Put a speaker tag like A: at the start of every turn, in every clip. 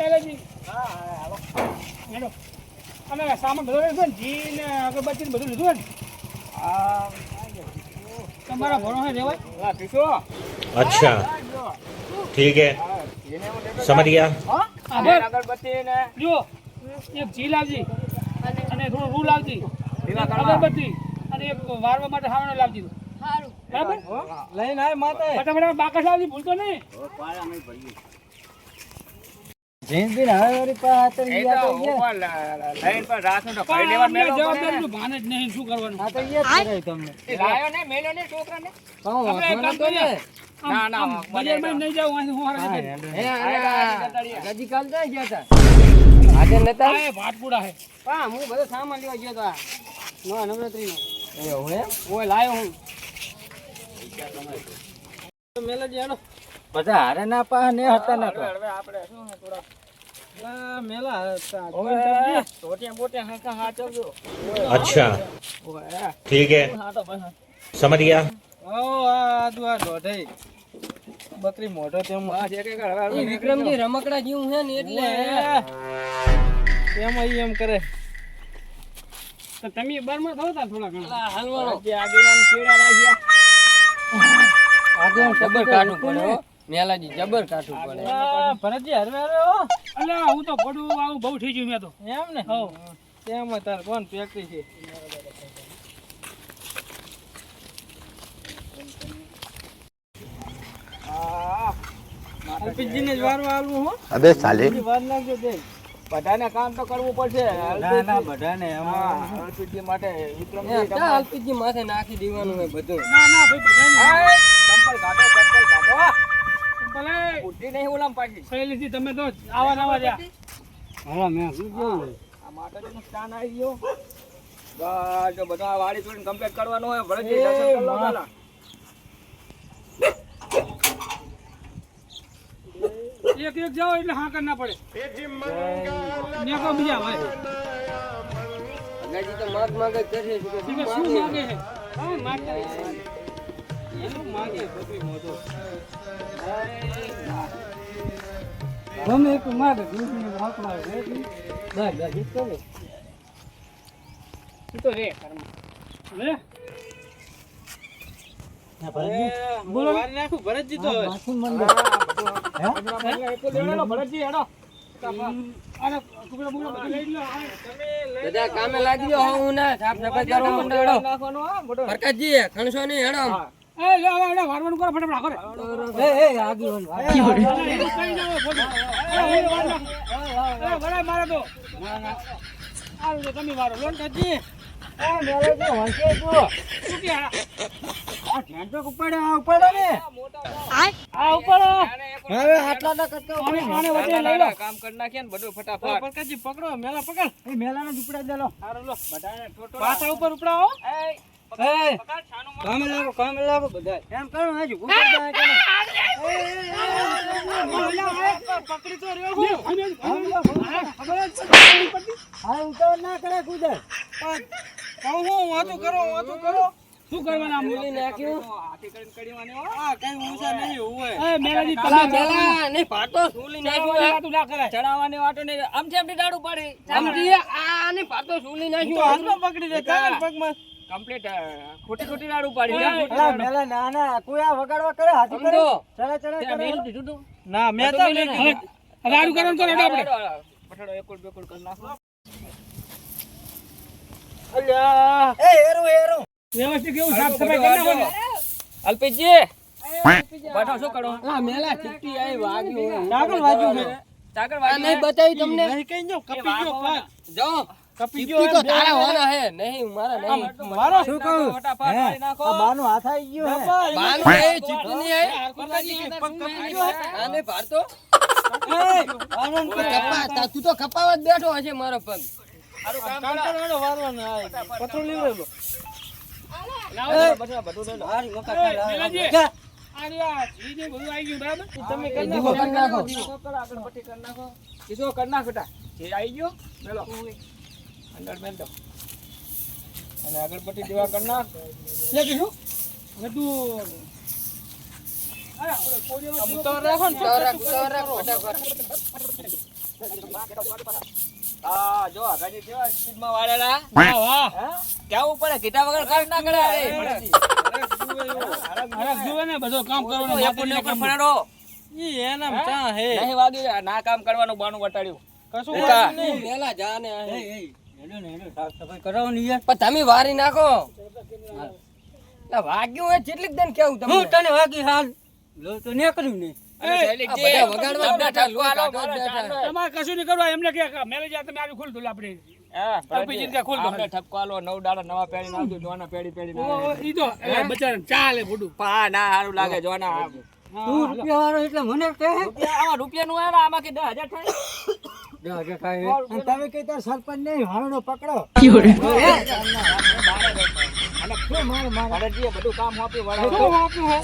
A: મેલાજી. હા હાલો. હેડો. અને સામાન બધો લીધો ને ઘી ને અગરબત્તી ને બધું લીધું ને. હા તમારા ભણો રેવાય. હા પીસો.
B: अच्छा ठीक है समझ गया.
A: હા અગરબત્તી ને જો એક ઘી લાવજી અને થોડું રૂ લાવજી અગરબત્તી અને એક વારવા માટે ખાવાનો લાવજી. સારું બરાબર લઈને આય માતા ફટાફટ બાકસ લાવજી ભૂલતો નહીં. પાળા નહીં ભરી જીંદગી હવે પાસ તો યાર તો લાઈન પર રાતનો તો ભાઈ લેવા મેલો જવાબદારી નું ભાન જ નહીં શું કરવાનું. આ તો યાદ કરે તમને લાયો ને મેલો ને છોકરાને આપણે એક કામ કરીએ. ના ના બજારમાં નહીં જાવ અહીં હું હારા હે ગજી કાલ જાય ગયા હતા આજે નતા એ ભાટપુડા હે હા હું બધો સામાન લેવા ગયો તો નો નવરાત્રી નો એવું હે ઓય લાયો હું મેલાજી આનો બધા હારે ના પા ને હતા ના તો હવે આપણે શું થોડા મેલા હતા ટોટિયા બોટિયા હાકા હાચવજો.
B: अच्छा ठीक है समझ गया.
A: ઓ આ દુઆ દોઢઈ બકરી મોઢો તેમ એ વિક્રમજી રમકડા જેવું છે ને એટલે એમ એમ કરે તો તમે બરમાં થોતા થોડા ઘણા હલવાળો જે આગેવાન કેડા રાખ્યા આગેવાન જબર કાઢું પડે હો મેલાજી જબર કાઢું પડે ભરતજી હરવે હરવે હો અલ્યા હું તો પડું આવું બહુ થઈ ગયું મે તો એમ ને હો તેમ તાર કોણ પેકરી છે. અલ્પીજીને જ વારવા આલવું હો.
B: अबे साले
A: વાર નાખજો દે બધાને કામ તો કરવું પડશે. ના ના બધાને અલ્પીજી માટે વિક્રમજી તમારે અલ્પીજી માથે નાખી દેવાનું હોય બધું. ના ના ભાઈ બધાને ચંપલ કાઢો ચંપલ બુદ્ધિ નહીં ઓલામ પાછી શૈલીજી તમે તો આવા નવા જા હા મે શું જોયું આ માતાજીનું સ્થાન આવી ગયો બસ જો બધા વાડી છોડીને કમ્પ્લીટ કરવાનું હોય ભરતજી દર્શન કરી લો પેલા એક એક જાઓ એટલે હા કર ના પડે નેકો બીજા હોય અગાજી તો માગ માગે કરે છે કે શું માગે છે હા માગે એનું માગે બધું મોટો ગમે એક માગે દૂધને વાપરા છે બસ બસ ઈ તો લે ઈ તો રે કર્મ લે ના ભરતજી બોલો વાર નાખું ભરતજી તો માથું મંડો ભરતજી હેડો અરે ટુકડા મુકડા બધું લઈ લો તમે બધા કામે લાગી જાઓ હું ના સાફ સફાઈ કરવા માંડો હેડો નાખવાનો હા મોટો પ્રકાશજી ખણસો ની હેડો એ લે હવે હેડો વારવાનું કરો ફટાફટ કરો એ આગી વન કઈ જાવ ફોટો એ વરાય મારે તો ના ના આલ તો તમે વારો લોન કાજી આ મેલે તો હંસે જો શું કે આ ધ્યાન તો ઉપાડે આ ઉપાડે ને આ ઉપાડો હવે આટલા ના કરતો આને વચ્ચે લઈ લો કામ કરી નાખીએ ને બધું ફટાફટ પરકાજી પકડો મેલા પકડ એ મેલાને જ ઉપડાઈ દે લો હારો લો બધાને ટોટો પાછા ઉપર ઉપડાવો એ પકડ છાનો કામે લાગો બધા એમ કરો હજુ ઉપર જાય કે પકડી તો રહ્યો હું હા ઉતાર ના કરે કુદર કહું હું વાતો કરો શું કરવાના મૂલી નાખ્યું હાથી કરીને કડીવાની હો આ કઈ ઊંચા નહીં હોય એ મેલાજી તમે મેલા નહીં પાટો સૂલી નાખ્યું વાતો ના કરે ચડાવવાની વાતો ને આમ છે આપડી દાડુ પાડી સમજી આ ને પાટો સૂલી નાખ્યું હાથમાં પકડી દે કાન પગમાં કમ્પ્લીટ ખોટી દાડુ પાડી અલા મેલા ના ના કોઈ આ વગાડવા કરે હાથી કરે ચડા કરે મેલ દીધું તું ના મે તો દાડુ કરન કરો આપણે પઠાડો એકોડ બેકોડ કરી નાખો અલ્યા એ હેરો વ્યવસ્થિત કેવું સાફ સફાઈ કરી નાખો અલ્પેશજી બેઠો શું કરો આ મેલા ચીટી આઈ વાગ્યું ચાકર વાગ્યું છે ચાકર વાગ્યું નહીં બતાવી તમને નહીં કઈ જો કપી ગયો પાક જો કપી ગયો તો તારા હોના હે નહીં મારા નહીં મારો શું કહું ફટાફટ મારી નાખો આ બાનો હાથ આવી ગયો હે બાનો એ ચીટી નહીં આઈ પગ કપી ગયો આને ભારતો એ આનંદ કપા તું તો કપાવા જ બેઠો હશે મારો પગ આરો કામ કરવાનો વારવા ના પથરો લીવડે લો લાવો બધા બધું લો હારી મોકા મેલાજી આરિયા જીને બધું આવી ગયું બરાબર તમે કરી નાખો આગળ પટ્ટી કરી નાખો કીધો કરી નાખ બેટા જે આવી ગયો મેલો અંદર મેલ દો અને આગળ પટ્ટી દેવા કરી નાખ લે કીધું બધું અરે કોડિયો ઉતાર રાખો ને ઉતાર રાખ ફટાફટ આ જો આગાજી કેવા સ્પીડમાં વાળેલા.
C: વાહ વાહ
A: કેવું પડે કીધા વગર કામ ના કરે.
C: અરે જુએ ને બધું કામ કરવાનું
A: એપોને ઉપર ફરાડો.
C: ઈ એનામ ચા હે
A: નહીં વાગી ના કામ કરવાનું બાનું વટાડ્યું.
C: કશું
A: એકા.
C: વાત નહીં.
D: મેલા જાને
C: હેડો ને હેડો સાફ સફાઈ કરાવવાની યાર
D: પણ તમે વારી નાખો વાગ્યું હોય કેટલીક દન કેવું
C: હું
D: તમને
C: તને વાગી હાલ લો તો ને કર્યું ને
D: બધા વગાડવા
C: તમારે કશું નહીં કરવા એમને કે મેરેજ આ તમે આજે ખોલ દો આપણે LPG કે ખોલ દો.
A: આપણે ઠપકો આલો 9 દાડા નવા પેડી નાખજો જોના પેડી
C: ઈ તો બચારા ચાલે ફોટું
A: પા ના સારું લાગે જોના.
C: તું રૂપિયા વાળો એટલે મને કહે
A: આમાં રૂપિયાનું આવે ને આમાં કે 10,000 થાય.
C: તમે કઈ તાર સરપંચ નહીં હાણો પકડો
A: અને મારે જે બધું કામ આપી
C: શું
A: વળાવ.
C: વાપરું હે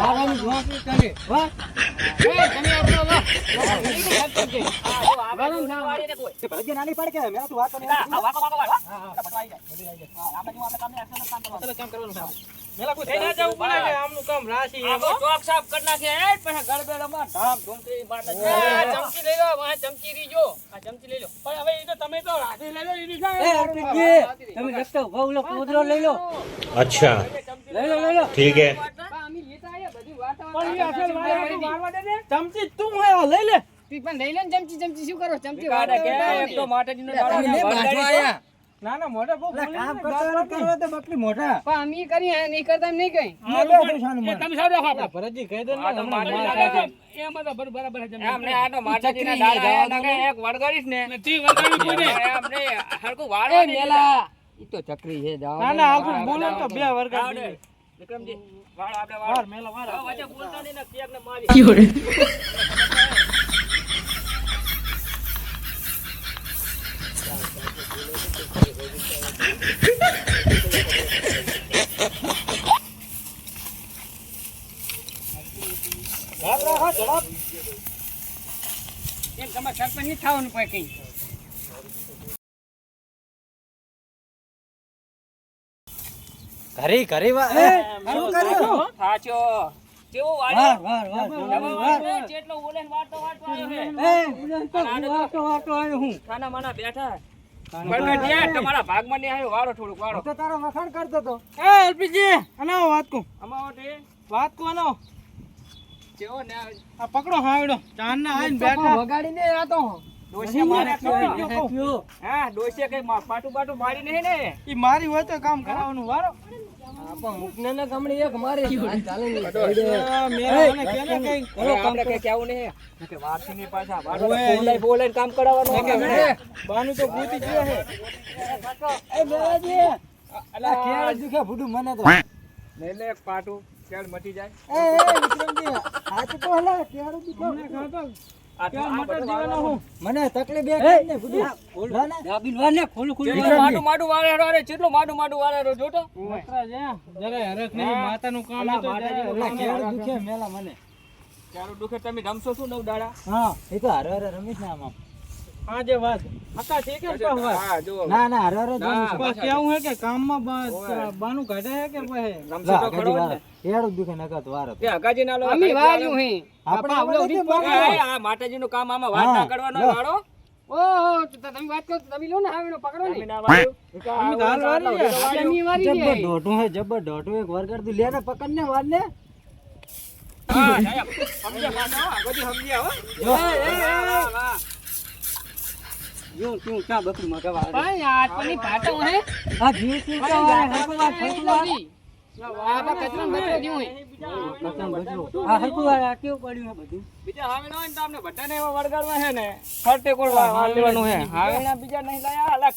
C: હારાની વાપરી કરે વાહ ભજે નાની પડે કે મેં તો વાત કરી મેલા કોઈ થઈ જવું પડે કે આમનું કામ રાશી
A: ચોક સાફ કરી નાખે પછી ગળબેડમાં ધામ ધૂમથી બાટલા. ચમચી લઈ લો ચમચી રીજો આ ચમચી લઈ લો.
C: પણ હવે ઈ તો તમે તો રાશી લઈ લો ઈ
D: તમે રસ્તો ભાવલો કૂતરો લઈ લો
B: अच्छा ठीक है
C: પણ ઈ અસલ મારવા દે ને ચમચી તું હે લઈ લે
D: પણ લઈ લે ચમચી ચમચી શું કરો ચમચી
A: કાઢે કે એક તો માતાજીનો દાડો
D: તમે
A: ને
D: બાજુ
A: વળગાડી
D: આયા
C: ના ના મોઢા બહુ કામ કરતા કરો તો બકરી મોઢા
D: પણ અમે કરી નહીં કરતા નહીં કઈ
C: તમે સારું રાખો આપણે ભરતજી કહી દો ને
A: આ તો
C: હમણાં
A: માતાજીના
C: એમાં તો બરાબર છે
A: એમ ને આ તો માતાજીના દાડા આયા નાખે એક વળગાડીશ ને
C: નથી વગાડી કોઈ નહીં.
A: એમ ને હરકું વાળવા નહીં
D: મેલા ઈ તો ચકરી છે જાવ
C: ના ના આખું બોલો ને તો બે વર્ગા
A: આવડે. વિક્રમજી વાળ આપણે
C: વાર
A: વાળ
C: મેલા વાર
A: હવે વચ્ચે બોલતા નહીં ને કેક ને મારી
D: એમ તમારે સરપંચ નહીં થવાનું કોઈ કઈ
C: ઘરે ઘરે શું કર્યું
A: સાચો કેવો
C: વાર
A: વાળ્યો
C: વાર વાર
A: નવો વાળ્યો, જેટલો ઓલેન વાળતો આવ્યો છે.
C: આવ્યો હું
A: ખાના માના બેઠા વળગાડ્યા, તમારા ભાગમાં નહીં આવ્યો વાળો થોડુંક વાળો
C: તો તારો વખાણ કરતો તો એ એલપીજી આનો વાત કો
A: અમારે
C: વાત કો આનો
A: કેવો ને
C: આ પકડો હાવડો ચાંદ ના આઈને બેઠા
D: વગાડી ને આ તો
A: ડોસિયા મારે હા ડોસિયા કઈ પાટું બાટું મારી નહીં ને
C: ઈ મારી હોય તો કામ કરાવવાનું વારો
D: મુકને ને ગમણી એક મારી ચાલે નહીં
C: મેરા મને કેને કઈ
A: હવે આપણે કઈ કેવું નહીં કે વારસી ની પાછા બોલાય બોલાય કામ કરાવવાનું
C: બાનું તો ભૂતી ગયો હે એ મેરાજી અલા કેળ દુખે ભૂડું મને તો
A: લઈ લે એક પાટું કેળ મટી જાય
C: એ વિક્રમજી હાથ તો હલા કેળ દુખે મને ખાતો કેળ મટર જીવાનો હું મને તકલીફ એ કઈ ને ભૂડું ના ના દાબીલ વાને ખોલ ખોલ
A: માડું માડું વાળે રે કેટલું માડું માડું વાળે રો જોતો
C: મતરા જા જરા હરખ નહીં માતાનું કામ તો ઓલા કેળ દુખે મેલા મને
A: ચારું દુખે તમે રમશો શું 9 દાડા
C: હા એ તો હરે હરે રમીશ ને આમ હા જે વાત આકા છે કે વાત
A: હા જો
C: ના ના હરે હરે રમીશ કેવું હે કે કામમાં બાનું કાઢે હે કે પછી
A: રમશો તો ખરો ને
C: એડું દુખે નકત વાર
A: કે હગાજી ના લો
D: અમે વાર્યું હે
C: આપણે આવડે
A: આ માતાજીનું કામ આમાં વાત ના કરવાનો વાળો
D: ઓહો તો તમે વાત કરો તો તમે લો ને હાવેનો પકડો
A: તમે
D: ને
A: ના વાળ્યું
C: અમે ધાર વાળી
D: અમે વારી
C: જબર
D: દે
C: ઢોટું હે જબર ઢોટું એક વાર કર દુ લે ને પકડ ને વાર ને
A: હા સાહેબ સમજ્યા પાછા હગાજી સમજ્યા હો
C: જો
A: વાહ
C: જો તું કા બકરી માં કવા
D: ભાઈ આ આટલી પાટો હે
C: આ જીવ તું કા હરકો વાર હરકો વાર
D: આ બા કચરો બચરો જેવું હે
C: કસમ બજો આ હરકો વાર આ કેવું પડ્યું હે બધું
A: બીજા હાવે ના હોય ને તો આપણે બધાને એવા વળગાડવા છે ને ફરતે કોરવા વાળ લેવાનું છે હાવે ના બીજા નહીં લાયા અલા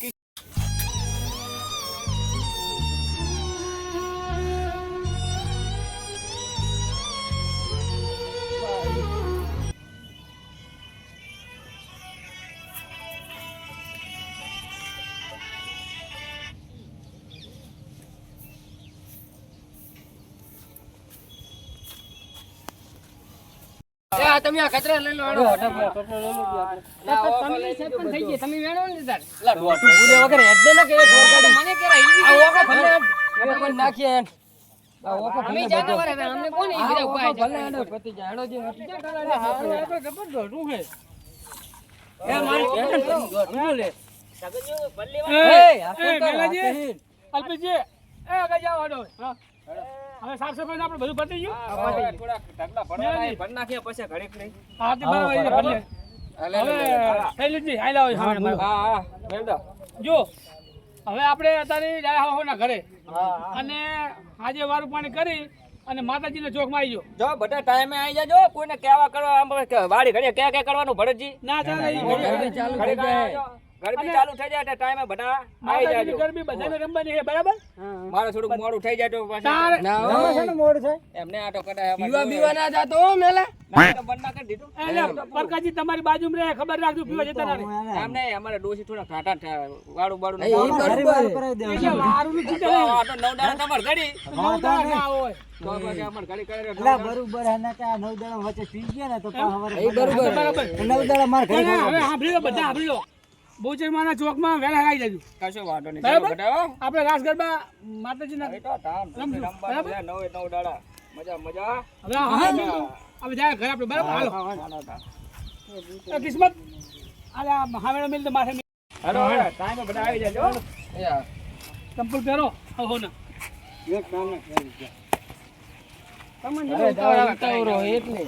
D: એ આ તમે આ કચરા લઈ લો આડો તમે સરપંચ થઈ ગયા તમે વેણો ને તાર
A: લા ડોટું ભૂલે વગર હેડ ને કે એક વળગાડી
D: મને કેરા
A: આ ઓકો ભલે
D: એ પણ નાખીએ આ ઓકો અમે જાતા વરે અમને કોણ ઈ બધા ઉપાય ભલે આડો પતિ જાડો જે
C: જબર ઢોટું હે
A: એ મારે શું લે
C: ગેલાજી,
E: અલ્પેશજી, આગળ જાઓ હડો. હા. હવે સાફ સફાઈ આપણે બધું પતી ગયું.
A: થોડા ઢગલા ભરવાના ભર નાખીએ પછી ઘડીક નહીં.
E: હા તે બરાબર એ ભલે. હવે શૈલેષજી હાલ આવો સામે.
A: હા મેલ દો.
E: જો હવે આપણે અત્યારે ડાયા હોના ઘરે અને આજે વારું પાણી કરી અને માતાજીના ચોકમાં આવી
A: જો બધા ટાઈમે આવી જાજો કોઈને કહેવા કરવા આમ વાડી ઘડીએ ક્યાં કરવાનું ભરતજી
E: ના ચાલે ઈ ઘડી
A: ચાલુ થઈ જાય ગરબી ચાલુ થઈ જાય એટલે ટાઈમે બધા આવી જાજો
E: ગરબી બધાને રમવાની છે બરાબર.
A: મારે થોડુંક મોડું થઈ જાય તો
E: તારે
C: જમાશાનું મોડ છે.
A: એમને આટો કઢાય
D: પીવા બીવા ના જાતો હો મેલા
A: બંધ ના કરી દીધું
E: એટલે પરકાજી તમારી બાજુમાં રહે ખબર રાખજો પીવા જતા ના રહે.
A: આમ નહીં અમારે ડોસી થોડા ઘાટા વાળું બાળું
D: એ
C: ઘરે બહાર કરાવી દેવાનું.
E: એટલે વારું ની ચિંતા નહીં.
A: આ તો 9 દાડા તમારે ઘડી
E: નવ દાડા ના હોય.
A: તો પછી અમારે ઘડી કરે
C: એટલે બરોબર હે ને કે આ 9 દાડા વચ્ચે પી ગયા ને તો પાછા
D: એ બરોબર.
E: બરાબર.
C: 9 દાડા માર ઘરે
E: ના, હવે સાંભળી લો બધા સાંભળી લો. બહુચરમાના ચોકમાં વહેલા આવી જજો.
A: કશો વાંધો નહીં
E: બરાબર?
A: ચાલો બેટા હો.
E: આપણે રાસ ગરબા માતાજીના
A: એ તો ધામ
E: રમજો.
A: રમવાનું છે 9 દાડા મજા મજા
E: હવે હવે જાય ઘરે આપણે બરાબર હાલો. કિસ્મત આલે આ હામેળો મિલ તો માથે
A: હાલો ટાઈમે બધા આવી જાજો
E: ચંપલ પહેરો હો ને
C: એક નામે કરી દે.
D: તમને ઉતાવળો એટલે